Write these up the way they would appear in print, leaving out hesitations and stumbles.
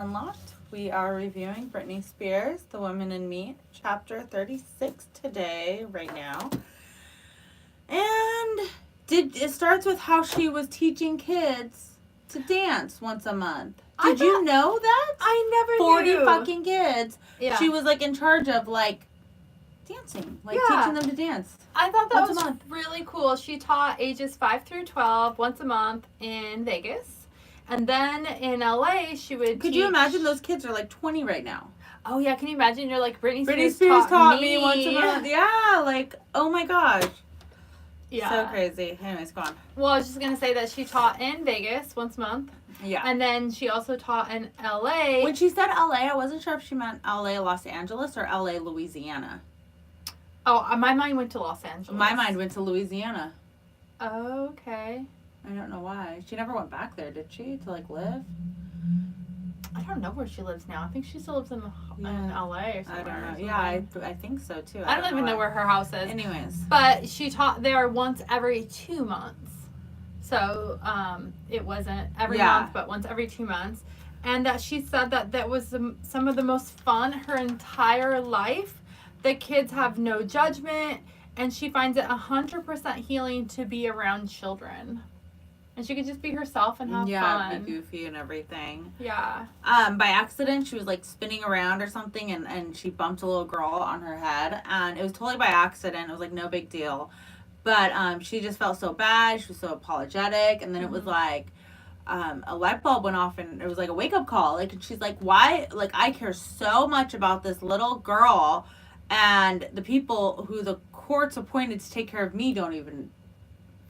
Unlocked. We are reviewing Britney Spears, The Woman in Me, chapter 36 today, right now. And it starts with how she was teaching kids to dance once a month. Did you know that? I never 40 knew. fucking kids. Yeah. She was in charge of dancing, teaching them to dance. I thought that was really cool. She taught ages 5 through 12 once a month in Vegas. And then in LA, she would Could you imagine those kids are 20 right now? Oh, yeah. Can you imagine? You're Britney Spears taught me once a month. Yeah, oh my gosh. Yeah. So crazy. Anyways, go on. Well, I was just going to say that she taught in Vegas once a month. Yeah. And then she also taught in LA. When she said LA, I wasn't sure if she meant LA, Los Angeles, or LA, Louisiana. Oh, my mind went to Los Angeles. My mind went to Louisiana. Okay. I don't know why. She never went back there, did she? To live? I don't know where she lives now. I think she still lives in LA or somewhere. I don't know. Yeah, I think so too. I don't even know where her house is. Anyways. But she taught there once every 2 months. So it wasn't every month, but once every 2 months. And that she said that was some of the most fun her entire life. The kids have no judgment. And she finds it 100% healing to be around children. And she could just be herself and have fun. Yeah, be goofy and everything. Yeah. By accident, she was spinning around or something, and she bumped a little girl on her head, and it was totally by accident. It was no big deal, but she just felt so bad. She was so apologetic, and then it was a light bulb went off, and it was a wake up call. And she's why? I care so much about this little girl, and the people who the court's appointed to take care of me don't even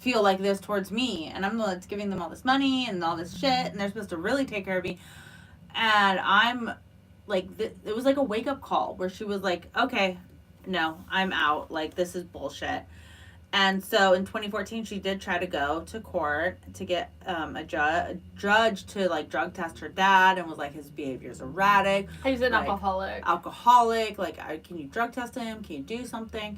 feel like this towards me, and I'm the one that's giving them all this money and all this shit, and they're supposed to really take care of me, and I'm it was a wake-up call where she was okay, no, I'm out, this is bullshit. And so in 2014 she did try to go to court to get a judge to drug test her dad, and was his behavior's erratic, he's an alcoholic, can you drug test him, can you do something?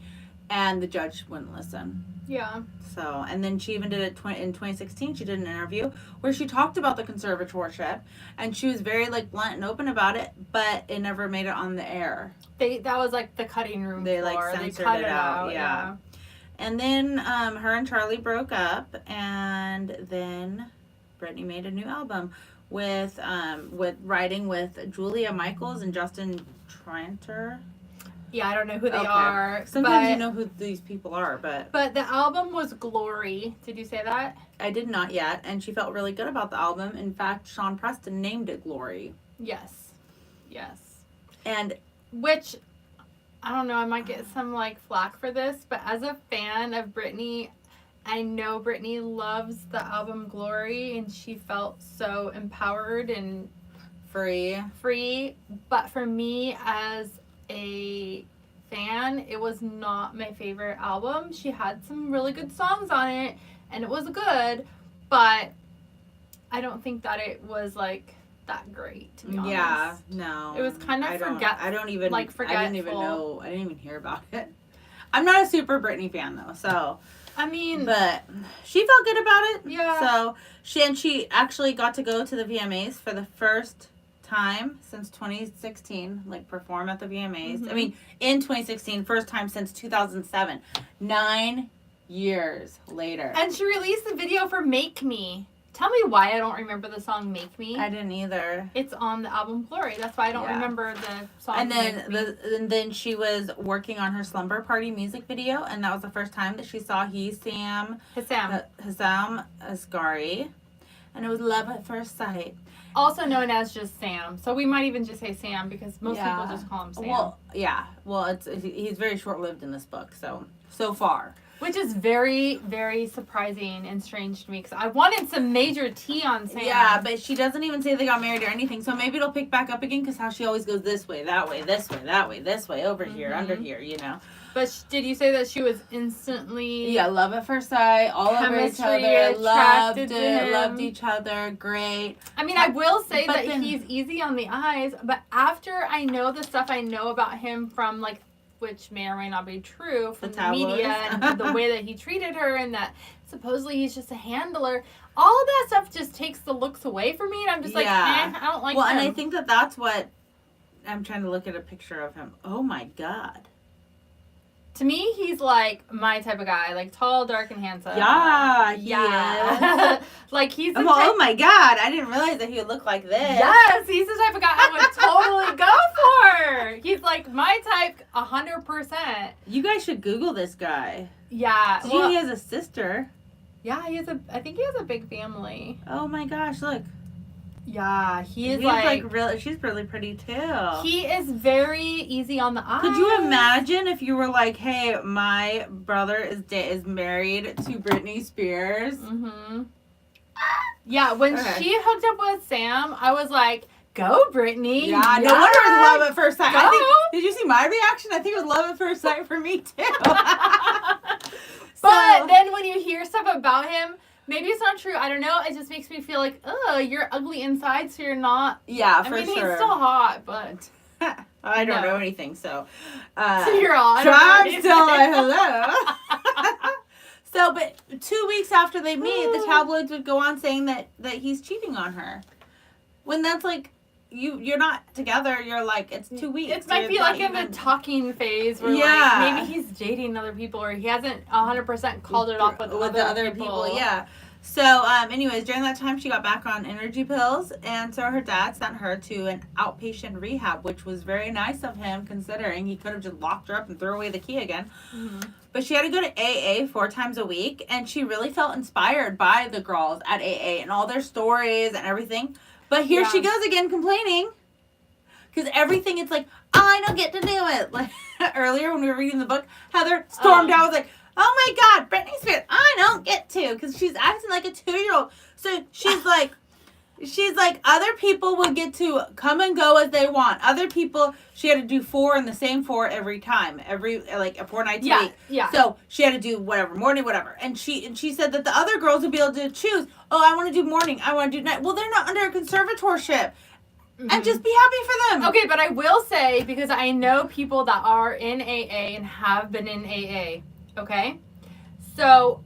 And the judge wouldn't listen. Yeah. So, and then she even did it in 2016. She did an interview where she talked about the conservatorship, and she was very blunt and open about it, but it never made it on the air. That was the cutting room floor. Censored they cut it out. Yeah. And then her and Charlie broke up, and then Britney made a new album with writing with Julia Michaels and Justin Tranter. Yeah, I don't know who they are. Sometimes you know who these people are, but... But the album was Glory. Did you say that? I did not yet, and she felt really good about the album. In fact, Sean Preston named it Glory. Yes. And... Which, I don't know, I might get some, flack for this, but as a fan of Britney, I know Britney loves the album Glory, and she felt so empowered and... Free. But for me, as a fan, it was not my favorite album. She had some really good songs on it, and it was good, but I don't think that it was that great, to be honest. Yeah, no. It was kind of forgetful. I didn't even hear about it. I'm not a super Britney fan though, so but she felt good about it. Yeah. So she actually got to go to the VMAs for the first time since 2016, perform at the VMAs. Mm-hmm. I mean, in 2016, first time since 2007. 9 years later. And she released the video for Make Me. Tell me why I don't remember the song Make Me. I didn't either. It's on the album Glory. That's why I don't remember the song. And then she was working on her Slumber Party music video, and that was the first time that she saw Hissam Asghari, and it was love at first sight. Also known as just Sam. So we might even just say Sam because most people just call him Sam. Well, he's very short-lived in this book, so far. Which is very, very surprising and strange to me because I wanted some major tea on Sam. Yeah, but she doesn't even say they got married or anything, so maybe it'll pick back up again because how she always goes this way, that way, this way, that way, this way, over here, under here, But did you say that she was instantly... Yeah, love at first sight, all over each other, loved each other, great. I mean, I will say that he's easy on the eyes, but after I know the stuff I know about him from, which may or may not be true from the tabloids. media and the way that he treated her, and that supposedly he's just a handler. All of that stuff just takes the looks away from me, and I'm just like, I don't like him. And I think that's what, I'm trying to look at a picture of him. Oh my God. To me, he's like my type of guy, like tall, dark, and handsome. Yeah, he is. Like he's the oh my God, I didn't realize that he would look like this. Yes, he's the type of guy I would totally go for. He's like my type 100%. You guys should Google this guy. Yeah. See, he has a sister. Yeah, I think he has a big family. Oh my gosh, look. Yeah, he's really, she's really pretty too. He is very easy on the eyes. Could you imagine if you were like, hey, my brother is married to Britney Spears? Mm-hmm. Yeah, when she hooked up with Sam, I was like, go, Britney. Yeah, no wonder it was love at first sight. Did you see my reaction? I think it was love at first sight for me too. But then when you hear stuff about him, maybe it's not true. I don't know. It just makes me feel like, you're ugly inside, so you're not. Yeah, for sure. I mean, he's still hot, but. I don't know anything, so. So you're all. I'm still like, hello. So, but 2 weeks after they meet, the tabloids would go on saying that he's cheating on her. When that's like, you're not together, you're like, it's 2 weeks. It might be like in the talking phase where like maybe he's dating other people or he hasn't 100% called it off with the other people. Yeah. So, anyways, during that time, she got back on energy pills, and so her dad sent her to an outpatient rehab, which was very nice of him, considering he could have just locked her up and threw away the key again. Mm-hmm. But she had to go to AA 4 times a week, and she really felt inspired by the girls at AA and all their stories and everything. But here she goes again complaining, because everything, it's like, I don't get to do it. Like, earlier when we were reading the book, Heather stormed out, was like, oh my God, Britney Spears, I don't get to, because she's acting like a 2-year-old. So she's like, other people would get to come and go as they want. Other people, she had to do 4 and the same 4 every time, 4 nights a week. Yeah. So she had to do whatever, morning, whatever. And she said that the other girls would be able to choose, I want to do morning, I want to do night. Well, they're not under a conservatorship. Mm-hmm. And just be happy for them. Okay, but I will say, because I know people that are in AA and have been in AA. Okay, so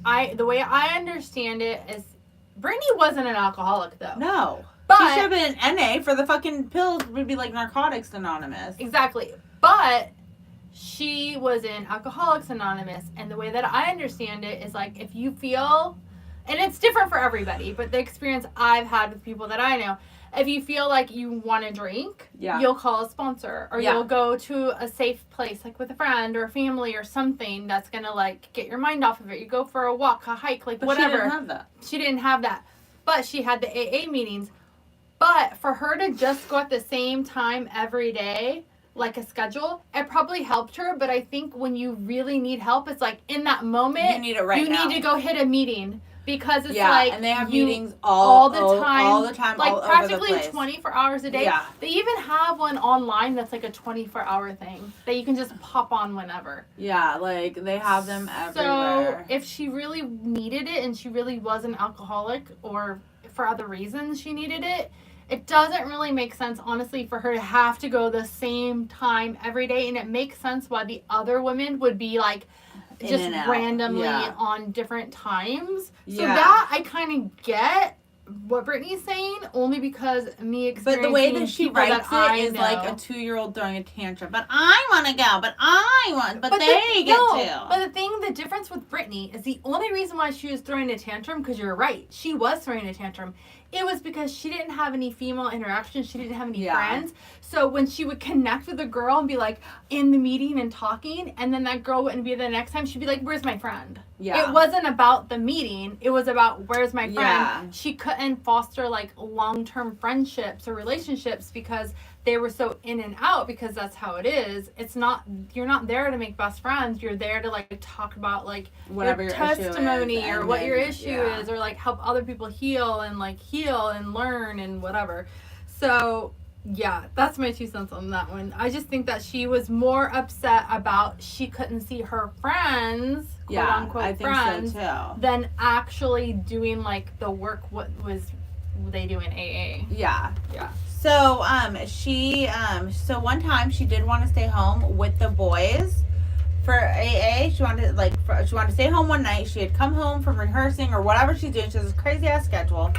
the way I understand it is, Britney wasn't an alcoholic though. No, but she should have been an NA for the fucking pills. Would be like Narcotics Anonymous. Exactly, but she was in Alcoholics Anonymous, and the way that I understand it is like if you feel, and it's different for everybody, but the experience I've had with people that I know. If you feel like you want to drink, you'll call a sponsor or you'll go to a safe place like with a friend or a family or something that's going to like get your mind off of it. You go for a walk, a hike, like whatever. She didn't have that. She didn't have that. But she had the AA meetings. But for her to just go at the same time every day, like a schedule, it probably helped her. But I think when you really need help, it's like in that moment, you need it right now. You need to go hit a meeting. Because it's and they have meetings all the time, like all practically over the place. 24 hours a day. Yeah. They even have one online that's like a 24-hour thing that you can just pop on whenever. Yeah, like they have them everywhere. So if she really needed it and she really was an alcoholic or for other reasons she needed it, it doesn't really make sense, honestly, for her to have to go the same time every day. And it makes sense why the other women would be like, just randomly on different times. So that I kind of get what Brittany's saying, only because me experiencing. But the way that she writes it is like a 2-year-old throwing a tantrum. But I want to go. But I want. But they get to. But the difference with Britney is the only reason why she was throwing a tantrum, because you're right, she was throwing a tantrum. It was because she didn't have any female interaction. She didn't have any friends. So when she would connect with a girl and be like in the meeting and talking, and then that girl wouldn't be there the next time, she'd be like, where's my friend? Yeah. It wasn't about the meeting. It was about where's my friend. Yeah. She couldn't foster like long-term friendships or relationships because they were so in and out, because that's how it is. It's not, you're not there to make best friends. You're there to like talk about like whatever your testimony or what your issue is, or like help other people heal and learn and whatever. So yeah, that's my 2 cents on that one. I just think that she was more upset about she couldn't see her friends, quote unquote I think friends, so too, than actually doing like the work what was they do in AA. Yeah. So so one time she did want to stay home with the boys for AA. She wanted to stay home one night. She had come home from rehearsing or whatever she's doing. She has this crazy ass schedule.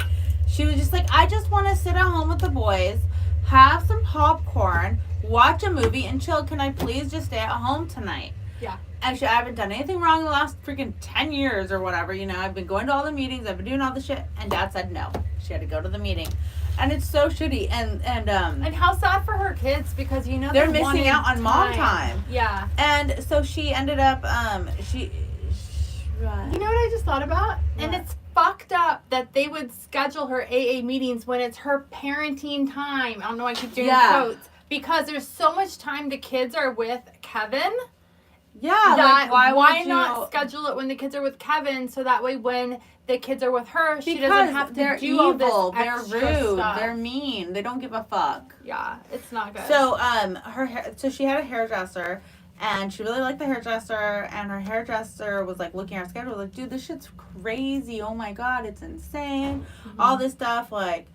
She was just like, I just want to sit at home with the boys, have some popcorn, watch a movie, and chill. Can I please just stay at home tonight? Yeah. I haven't done anything wrong in the last freaking 10 years or whatever. You know, I've been going to all the meetings. I've been doing all the shit. And Dad said no. She had to go to the meeting. And it's so shitty. And how sad for her kids, because you know they're missing out on mom time. Yeah. And so she ended up You know what I just thought about? What? And it's fucked up that they would schedule her AA meetings when it's her parenting time. I don't know why I keep doing quotes. Because there's so much time the kids are with Kevin. Yeah, That like why not schedule it when the kids are with Kevin, so that way when the kids are with her, she doesn't have to they're do evil, all this extra they're rude, stuff. they're mean, they don't give a fuck. Yeah, it's not good. So so she had a hairdresser, and she really liked the hairdresser, and her hairdresser was like looking at her schedule, like, dude, this shit's crazy. Oh my god, it's insane. Mm-hmm. All this stuff, like,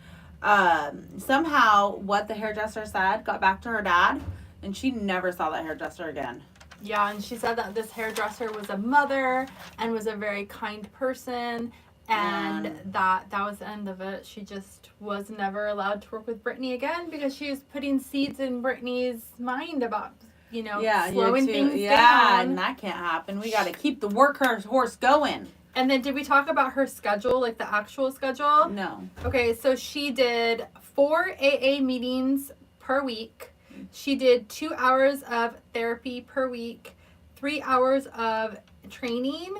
somehow what the hairdresser said got back to her dad, and she never saw that hairdresser again. Yeah, and she said that this hairdresser was a mother and was a very kind person, and that was the end of it. She just was never allowed to work with Britney again because she was putting seeds in Britney's mind about, slowing things down. Yeah, and that can't happen. We got to keep the workhorse going. And then did we talk about her schedule, like the actual schedule? No. Okay, so she did 4 AA meetings per week. She did 2 hours of therapy per week, 3 hours of training,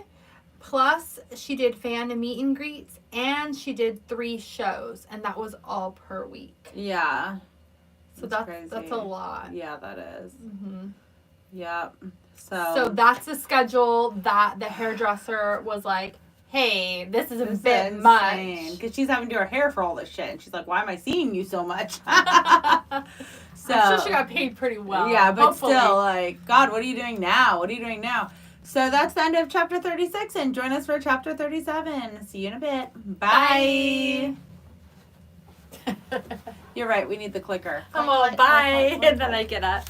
plus she did fan and meet and greets, and she did 3 shows, and that was all per week. Yeah. So that's a lot. Yeah, that is. Mm-hmm. Yep. So that's a schedule that the hairdresser was like, hey, this is a bit much. Because she's having to do her hair for all this shit. And she's like, why am I seeing you so much? So, I'm sure she got paid pretty well. Yeah, but hopefully. Still, like, God, what are you doing now? What are you doing now? So that's the end of chapter 36. And join us for chapter 37. See you in a bit. Bye. You're right. We need the clicker. I'm all bye. And then I get up.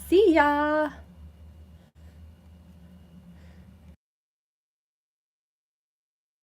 See ya.